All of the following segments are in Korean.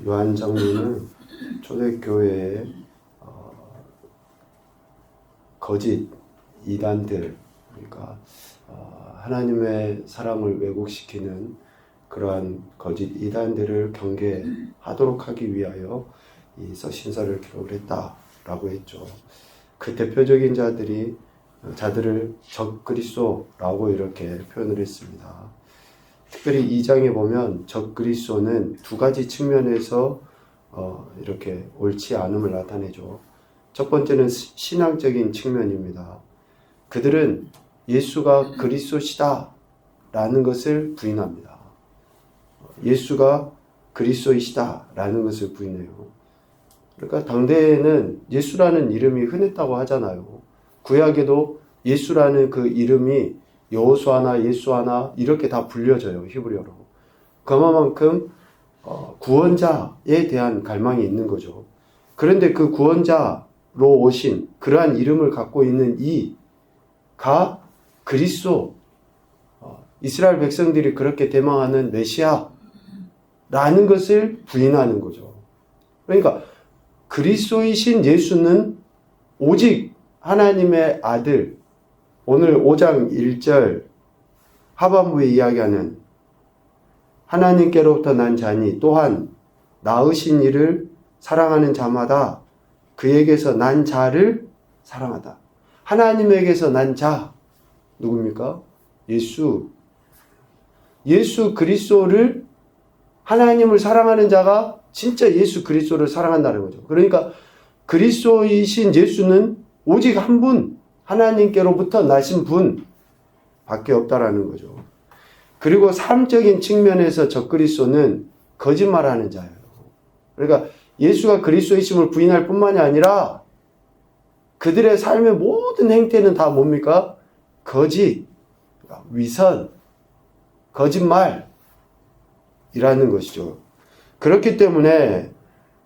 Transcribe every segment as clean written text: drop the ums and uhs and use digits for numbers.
요한 장로는 초대교회의 거짓 이단들, 그러니까 하나님의 사랑을 왜곡시키는 그러한 거짓 이단들을 경계하도록 하기 위하여 이 서신서를 기록을 했다라고 했죠. 그 대표적인 자들을 적그리스도라고 이렇게 표현을 했습니다. 특별히 2장에 보면 적그리스도는 두 가지 측면에서 이렇게 옳지 않음을 나타내죠. 첫 번째는 신앙적인 측면입니다. 그들은 예수가 그리스도시다 라는 것을 부인합니다. 예수가 그리스도이시다 라는 것을 부인해요. 그러니까 당대에는 예수라는 이름이 흔했다고 하잖아요. 구약에도 예수라는 그 이름이 여호수아나 예수아나 이렇게 다 불려져요. 히브리어로. 그만큼 구원자에 대한 갈망이 있는 거죠. 그런데 그 구원자로 오신 그러한 이름을 갖고 있는 이가 그리스도, 이스라엘 백성들이 그렇게 대망하는 메시아라는 것을 부인하는 거죠. 그러니까 그리스도이신 예수는 오직 하나님의 아들, 오늘 5장 1절 하반부에 이야기하는 하나님께로부터 난 자니 또한 낳으신 이를 사랑하는 자마다 그에게서 난 자를 사랑하다. 하나님에게서 난 자 누굽니까? 예수 그리스도를, 하나님을 사랑하는 자가 진짜 예수 그리스도를 사랑한다는 거죠. 그러니까 그리스도이신 예수는 오직 한 분, 하나님께로부터 나신 분 밖에 없다라는 거죠. 그리고 삶적인 측면에서 적그리스도는 거짓말하는 자예요. 그러니까 예수가 그리스도이심을 부인할 뿐만이 아니라 그들의 삶의 모든 행태는 다 뭡니까? 거짓, 위선, 거짓말이라는 것이죠. 그렇기 때문에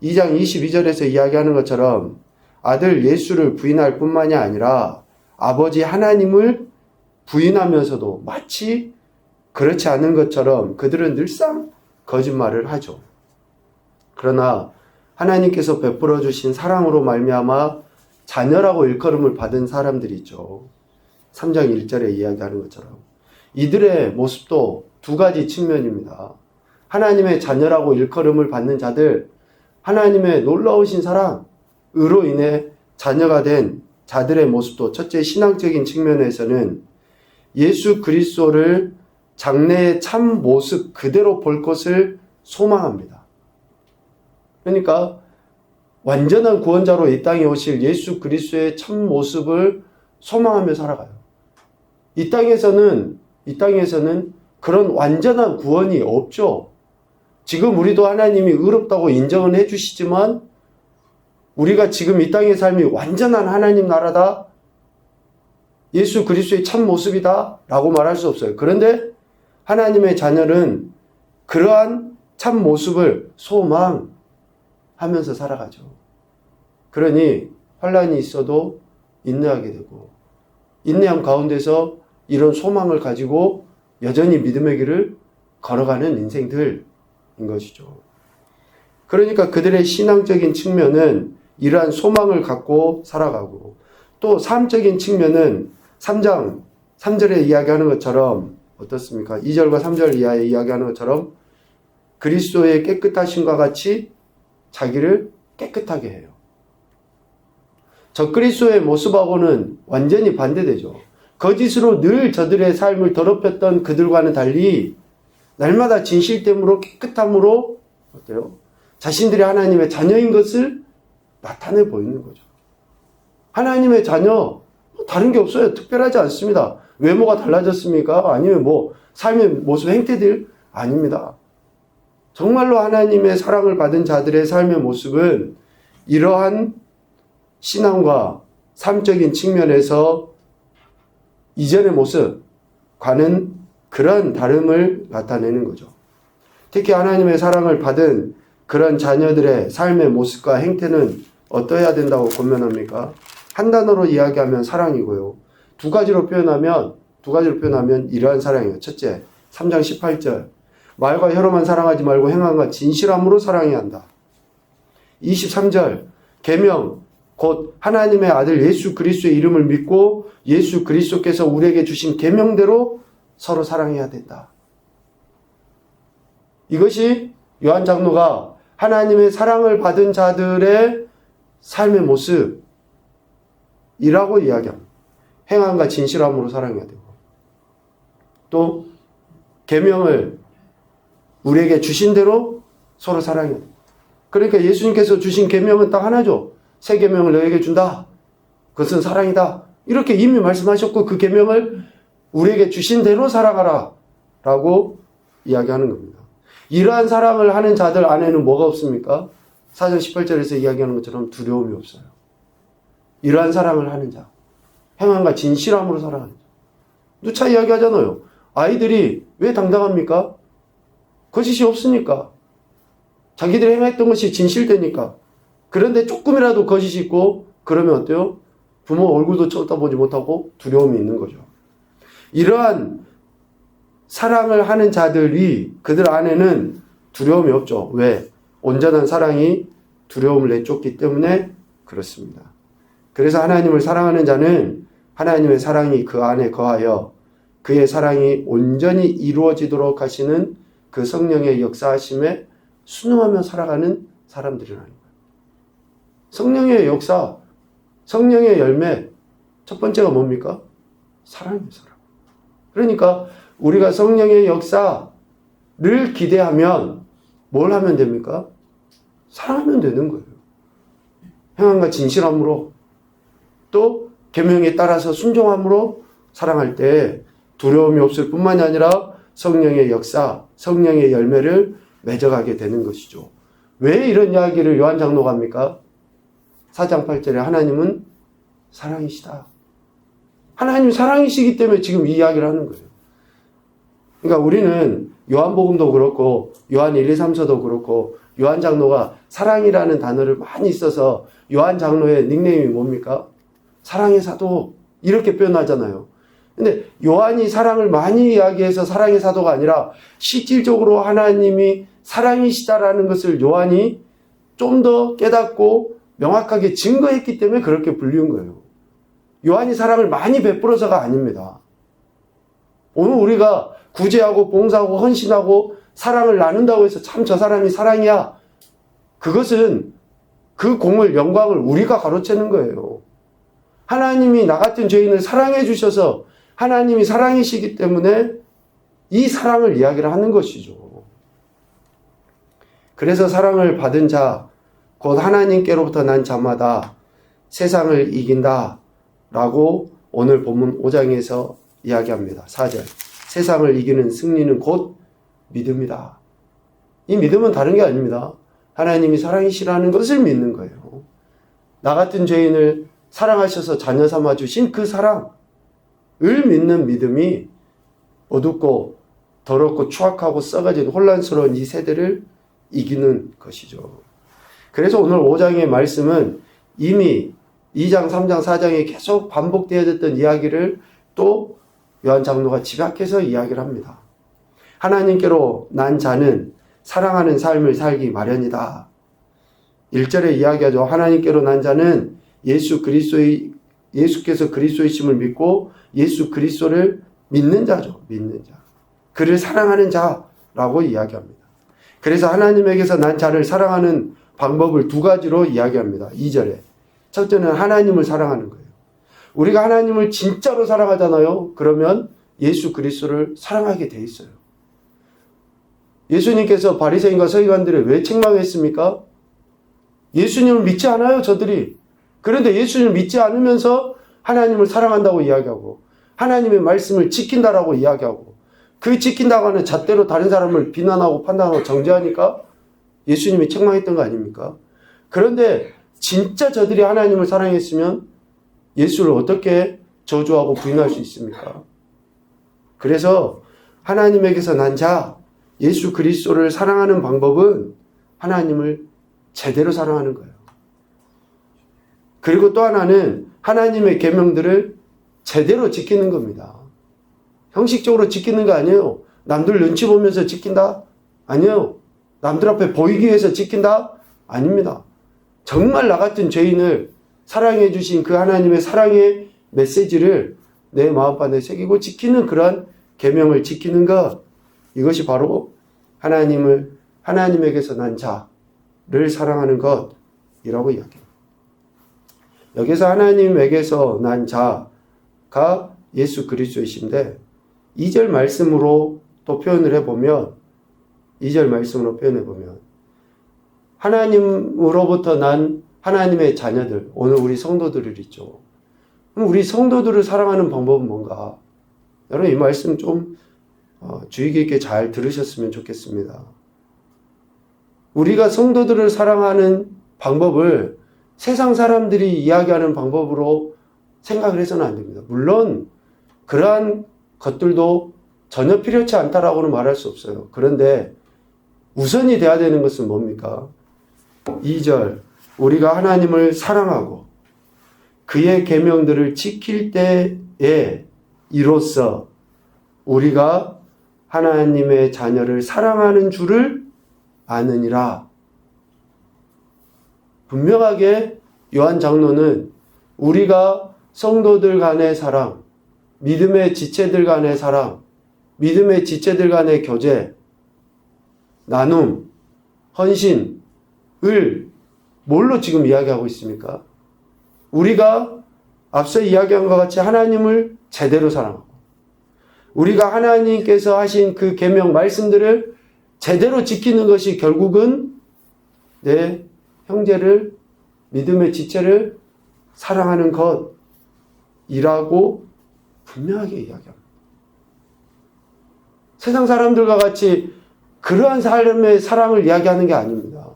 2장 22절에서 이야기하는 것처럼 아들 예수를 부인할 뿐만이 아니라 아버지 하나님을 부인하면서도 마치 그렇지 않은 것처럼 그들은 늘상 거짓말을 하죠. 그러나 하나님께서 베풀어 주신 사랑으로 말미암아 자녀라고 일컬음을 받은 사람들이 있죠. 3장 1절에 이야기하는 것처럼 이들의 모습도 두 가지 측면입니다. 하나님의 자녀라고 일컬음을 받는 자들, 하나님의 놀라우신 사랑으로 인해 자녀가 된 자들의 모습도 첫째 신앙적인 측면에서는 예수 그리스도를 장래의 참 모습 그대로 볼 것을 소망합니다. 그러니까 완전한 구원자로 이 땅에 오실 예수 그리스도의 참 모습을 소망하며 살아가요. 이 땅에서는 그런 완전한 구원이 없죠. 지금 우리도 하나님이 의롭다고 인정은 해주시지만 우리가 지금 이 땅의 삶이 완전한 하나님 나라다, 예수 그리스도의 참 모습이다 라고 말할 수 없어요. 그런데 하나님의 자녀는 그러한 참 모습을 소망하면서 살아가죠. 그러니 환난이 있어도 인내하게 되고, 인내함 가운데서 이런 소망을 가지고 여전히 믿음의 길을 걸어가는 인생들인 것이죠. 그러니까 그들의 신앙적인 측면은 이러한 소망을 갖고 살아가고, 또 삶적인 측면은 3장 3절에 이야기하는 것처럼 어떻습니까? 2절과 3절 이하에 이야기하는 것처럼 그리스도의 깨끗하심과 같이 자기를 깨끗하게 해요. 적그리스도의 모습하고는 완전히 반대되죠. 거짓으로 늘 저들의 삶을 더럽혔던 그들과는 달리 날마다 진실됨으로 깨끗함으로 어때요? 자신들이 하나님의 자녀인 것을 나타내 보이는 거죠. 하나님의 자녀, 다른 게 없어요. 특별하지 않습니다. 외모가 달라졌습니까? 아니면 삶의 모습, 행태들? 아닙니다. 정말로 하나님의 사랑을 받은 자들의 삶의 모습은 이러한 신앙과 삶적인 측면에서 이전의 모습과는 그런 다름을 나타내는 거죠. 특히 하나님의 사랑을 받은 그런 자녀들의 삶의 모습과 행태는 어떠해야 된다고 권면합니까? 한 단어로 이야기하면 사랑이고요. 두 가지로 표현하면 이러한 사랑이에요. 첫째, 3장 18절. 말과 혀로만 사랑하지 말고 행함과 진실함으로 사랑해야 한다. 23절 계명 곧 하나님의 아들 예수 그리스도의 이름을 믿고 예수 그리스도께서 우리에게 주신 계명대로 서로 사랑해야 된다. 이것이 요한 장로가 하나님의 사랑을 받은 자들의 삶의 모습이라고 이야기합니다. 행함과 진실함으로 사랑해야 되고 또 계명을 우리에게 주신 대로 서로 사랑해야 돼요. 그러니까 예수님께서 주신 계명은 딱 하나죠. 새 계명을 너에게 준다. 그것은 사랑이다. 이렇게 이미 말씀하셨고 그 계명을 우리에게 주신 대로 살아가라 라고 이야기하는 겁니다. 이러한 사랑을 하는 자들 안에는 뭐가 없습니까? 4장 18절에서 이야기하는 것처럼 두려움이 없어요. 이러한 사랑을 하는 자, 행함과 진실함으로 살아가는 자. 누차 이야기하잖아요. 아이들이 왜 당당합니까? 거짓이 없으니까. 자기들이 행했던 것이 진실되니까. 그런데 조금이라도 거짓이 있고 그러면 어때요? 부모 얼굴도 쳐다보지 못하고 두려움이 있는 거죠. 이러한 사랑을 하는 자들이 그들 안에는 두려움이 없죠. 왜? 온전한 사랑이 두려움을 내쫓기 때문에 그렇습니다. 그래서 하나님을 사랑하는 자는 하나님의 사랑이 그 안에 거하여 그의 사랑이 온전히 이루어지도록 하시는 그 성령의 역사하심에 순응하며 살아가는 사람들이라는 거예요. 성령의 역사, 성령의 열매, 첫 번째가 뭡니까? 사랑이에요, 사랑. 그러니까 우리가 성령의 역사를 기대하면 뭘 하면 됩니까? 사랑하면 되는 거예요. 행함과 진실함으로 또 계명에 따라서 순종함으로 사랑할 때 두려움이 없을 뿐만이 아니라 성령의 역사, 성령의 열매를 맺어가게 되는 것이죠. 왜 이런 이야기를 요한 장로가 합니까? 4장 8절에 하나님은 사랑이시다. 하나님이 사랑이시기 때문에 지금 이 이야기를 하는 거예요. 그러니까 우리는 요한복음도 그렇고 요한 1, 2, 3서도 그렇고 요한 장로가 사랑이라는 단어를 많이 써서 요한 장로의 닉네임이 뭡니까? 사랑의 사도 이렇게 표현하잖아요. 근데 요한이 사랑을 많이 이야기해서 사랑의 사도가 아니라 실질적으로 하나님이 사랑이시다라는 것을 요한이 좀 더 깨닫고 명확하게 증거했기 때문에 그렇게 불리운 거예요. 요한이 사랑을 많이 베풀어서가 아닙니다. 오늘 우리가 구제하고 봉사하고 헌신하고 사랑을 나눈다고 해서 참 저 사람이 사랑이야. 그것은 그 공을 영광을 우리가 가로채는 거예요. 하나님이 나 같은 죄인을 사랑해 주셔서 하나님이 사랑이시기 때문에 이 사랑을 이야기를 하는 것이죠. 그래서 사랑을 받은 자, 곧 하나님께로부터 난 자마다 세상을 이긴다 라고 오늘 본문 5장에서 이야기합니다. 4절. 세상을 이기는 승리는 곧 믿음이다. 이 믿음은 다른 게 아닙니다. 하나님이 사랑이시라는 것을 믿는 거예요. 나 같은 죄인을 사랑하셔서 자녀 삼아 주신 그 사랑을 믿는 믿음이 어둡고 더럽고 추악하고 썩어진 혼란스러운 이 세대를 이기는 것이죠. 그래서 오늘 5장의 말씀은 이미 2장, 3장, 4장에 계속 반복되어졌던 이야기를 또 요한 장로가 집약해서 이야기를 합니다. 하나님께로 난 자는 사랑하는 삶을 살기 마련이다. 1절에 이야기하죠. 하나님께로 난 자는 예수께서 그리스도이심을 믿고 예수 그리스도를 믿는 자죠. 믿는 자. 그를 사랑하는 자라고 이야기합니다. 그래서 하나님에게서 난 자를 사랑하는 방법을 두 가지로 이야기합니다. 2절에. 첫째는 하나님을 사랑하는 거예요. 우리가 하나님을 진짜로 사랑하잖아요. 그러면 예수 그리스도를 사랑하게 돼 있어요. 예수님께서 바리새인과 서기관들을 왜 책망했습니까? 예수님을 믿지 않아요, 저들이. 그런데 예수님을 믿지 않으면서 하나님을 사랑한다고 이야기하고 하나님의 말씀을 지킨다라고 이야기하고 그 지킨다고 하는 잣대로 다른 사람을 비난하고 판단하고 정죄하니까 예수님이 책망했던 거 아닙니까? 그런데 진짜 저들이 하나님을 사랑했으면 예수를 어떻게 저주하고 부인할 수 있습니까? 그래서 하나님에게서 난 자, 예수 그리스도를 사랑하는 방법은 하나님을 제대로 사랑하는 거예요. 그리고 또 하나는 하나님의 계명들을 제대로 지키는 겁니다. 형식적으로 지키는 거 아니에요. 남들 눈치 보면서 지킨다? 아니요. 남들 앞에 보이기 위해서 지킨다? 아닙니다. 정말 나 같은 죄인을 사랑해 주신 그 하나님의 사랑의 메시지를 내 마음판에 새기고 지키는 그러한 계명을 지키는 것, 이것이 바로 하나님에게서 난 자를 사랑하는 것이라고 이야기합니다. 여기서 하나님에게서 난 자가 예수 그리스도이신데 2절 말씀으로 또 표현을 해보면 2절 말씀으로 표현해보면 하나님으로부터 난 하나님의 자녀들, 오늘 우리 성도들을 있죠. 그럼 우리 성도들을 사랑하는 방법은 뭔가? 여러분 이 말씀 좀 주의 깊게 잘 들으셨으면 좋겠습니다. 우리가 성도들을 사랑하는 방법을 세상 사람들이 이야기하는 방법으로 생각을 해서는 안 됩니다. 물론 그러한 것들도 전혀 필요치 않다라고는 말할 수 없어요. 그런데 우선이 돼야 되는 것은 뭡니까? 2절 우리가 하나님을 사랑하고 그의 계명들을 지킬 때에 이로써 우리가 하나님의 자녀를 사랑하는 줄을 아느니라. 분명하게 요한 장로는 우리가 성도들 간의 사랑, 믿음의 지체들 간의 사랑, 믿음의 지체들 간의 교제, 나눔, 헌신을 뭘로 지금 이야기하고 있습니까? 우리가 앞서 이야기한 것 같이 하나님을 제대로 사랑하고 우리가 하나님께서 하신 그 계명 말씀들을 제대로 지키는 것이 결국은 내 형제를 믿음의 지체를 사랑하는 것이라고 분명하게 이야기합니다. 세상 사람들과 같이 그러한 삶의 사랑을 이야기하는 게 아닙니다.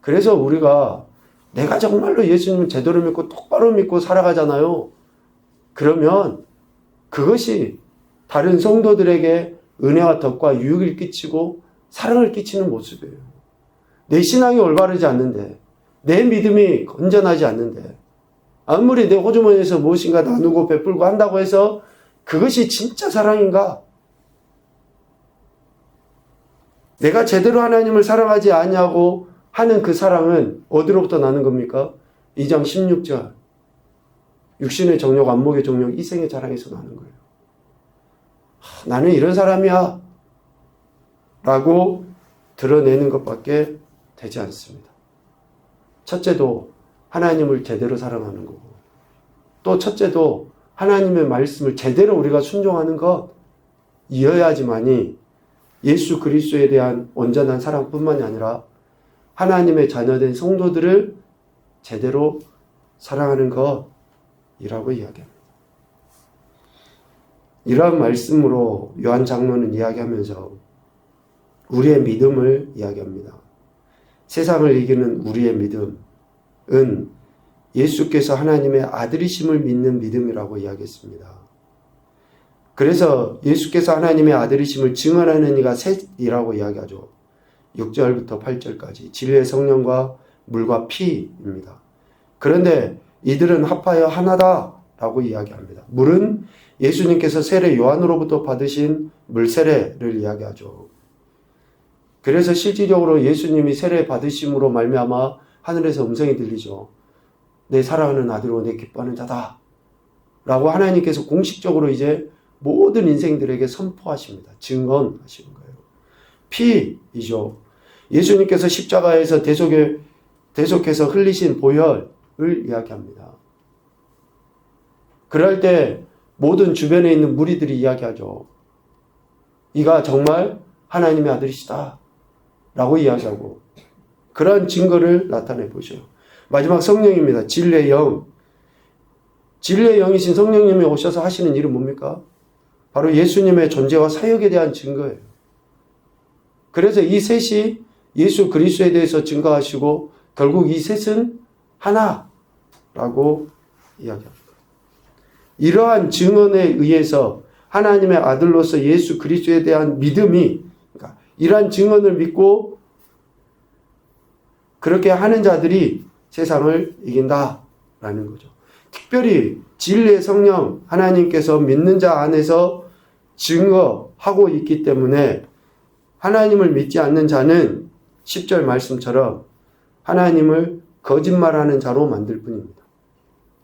그래서 우리가 내가 정말로 예수님을 제대로 믿고 똑바로 믿고 살아가잖아요. 그러면 그것이 다른 성도들에게 은혜와 덕과 유익을 끼치고 사랑을 끼치는 모습이에요. 내 신앙이 올바르지 않는데, 내 믿음이 건전하지 않는데, 아무리 내 호주머니에서 무엇인가 나누고 베풀고 한다고 해서 그것이 진짜 사랑인가? 내가 제대로 하나님을 사랑하지 아니하고 하는 그 사랑은 어디로부터 나는 겁니까? 2장 16절 육신의 정욕, 안목의 정욕, 이생의 자랑에서 나는 거예요. 나는 이런 사람이야 라고 드러내는 것밖에 되지 않습니다. 첫째도 하나님을 제대로 사랑하는 거고, 또 첫째도 하나님의 말씀을 제대로 우리가 순종하는 것이어야지만이 예수 그리스도에 대한 온전한 사랑뿐만이 아니라 하나님의 자녀된 성도들을 제대로 사랑하는 것이라고 이야기합니다. 이러한 말씀으로 요한 장로는 이야기하면서 우리의 믿음을 이야기합니다. 세상을 이기는 우리의 믿음은 예수께서 하나님의 아들이심을 믿는 믿음이라고 이야기했습니다. 그래서 예수께서 하나님의 아들이심을 증언하는 이가 셋이라고 이야기하죠. 6절부터 8절까지 진리의 성령과 물과 피입니다. 그런데 이들은 합하여 하나다라고 이야기합니다. 물은 예수님께서 세례 요한으로부터 받으신 물세례를 이야기하죠. 그래서 실질적으로 예수님이 세례 받으심으로 말미암아 하늘에서 음성이 들리죠. 내 사랑하는 아들로 내 기뻐하는 자다 라고 하나님께서 공식적으로 이제 모든 인생들에게 선포하십니다. 증언하시는 거예요. 피이죠. 예수님께서 십자가에서 대속해서 흘리신 보혈을 이야기합니다. 그럴 때 모든 주변에 있는 무리들이 이야기하죠. 이가 정말 하나님의 아들이시다 라고 이야기하고 그러한 증거를 나타내 보죠. 마지막 성령입니다. 진리의 영. 진리의 영이신 성령님이 오셔서 하시는 일은 뭡니까? 바로 예수님의 존재와 사역에 대한 증거예요. 그래서 이 셋이 예수 그리스도에 대해서 증거하시고 결국 이 셋은 하나라고 이야기합니다. 이러한 증언에 의해서 하나님의 아들로서 예수 그리스도에 대한 믿음이, 그러니까 이러한 증언을 믿고 그렇게 하는 자들이 세상을 이긴다라는 거죠. 특별히 진리의 성령 하나님께서 믿는 자 안에서 증거하고 있기 때문에 하나님을 믿지 않는 자는 10절 말씀처럼 하나님을 거짓말하는 자로 만들 뿐입니다.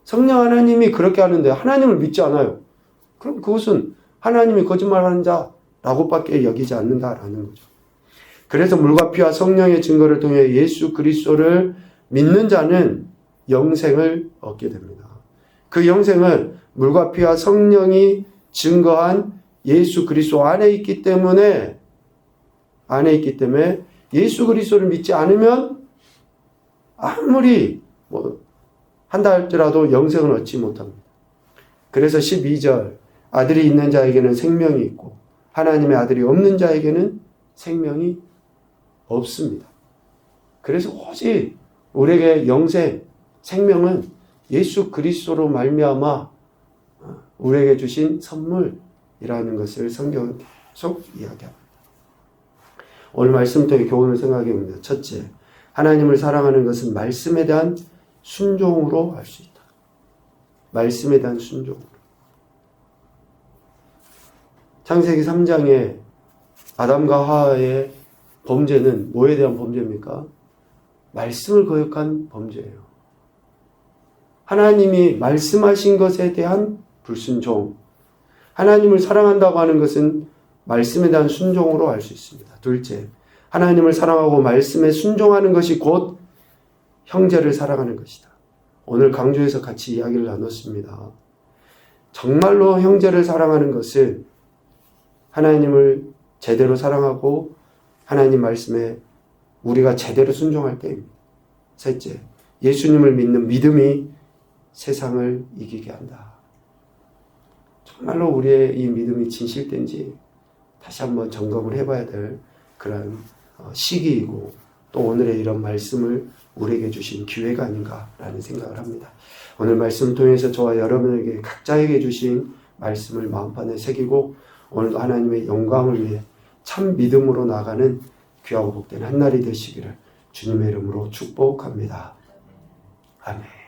성령 하나님이 그렇게 하는데 하나님을 믿지 않아요. 그럼 그것은 하나님이 거짓말하는 자라고밖에 여기지 않는다라는 거죠. 그래서 물과 피와 성령의 증거를 통해 예수 그리스도를 믿는 자는 영생을 얻게 됩니다. 그 영생은 물과 피와 성령이 증거한 예수 그리스도 안에 있기 때문에 예수 그리스도를 믿지 않으면 아무리 한다 할지라도 영생을 얻지 못합니다. 그래서 12절 아들이 있는 자에게는 생명이 있고 하나님의 아들이 없는 자에게는 생명이 없습니다. 그래서 오직 우리에게 영생, 생명은 예수 그리스도로 말미암아 우리에게 주신 선물이라는 것을 성경은 계속 이야기합니다. 오늘 말씀 통해 교훈을 생각해 봅니다. 첫째, 하나님을 사랑하는 것은 말씀에 대한 순종으로 할 수 있다. 말씀에 대한 순종으로. 창세기 3장에 아담과 하와의 범죄는 뭐에 대한 범죄입니까? 말씀을 거역한 범죄예요. 하나님이 말씀하신 것에 대한 불순종. 하나님을 사랑한다고 하는 것은 말씀에 대한 순종으로 알 수 있습니다. 둘째, 하나님을 사랑하고 말씀에 순종하는 것이 곧 형제를 사랑하는 것이다. 오늘 강조해서 같이 이야기를 나눴습니다. 정말로 형제를 사랑하는 것은 하나님을 제대로 사랑하고 하나님 말씀에 우리가 제대로 순종할 때입니다. 셋째, 예수님을 믿는 믿음이 세상을 이기게 한다. 정말로 우리의 이 믿음이 진실된지 다시 한번 점검을 해봐야 될 그런 시기이고 또 오늘의 이런 말씀을 우리에게 주신 기회가 아닌가라는 생각을 합니다. 오늘 말씀 통해서 저와 여러분에게 각자에게 주신 말씀을 마음판에 새기고 오늘도 하나님의 영광을 위해 참 믿음으로 나가는 귀하고 복된 한날이 되시기를 주님의 이름으로 축복합니다. 아멘.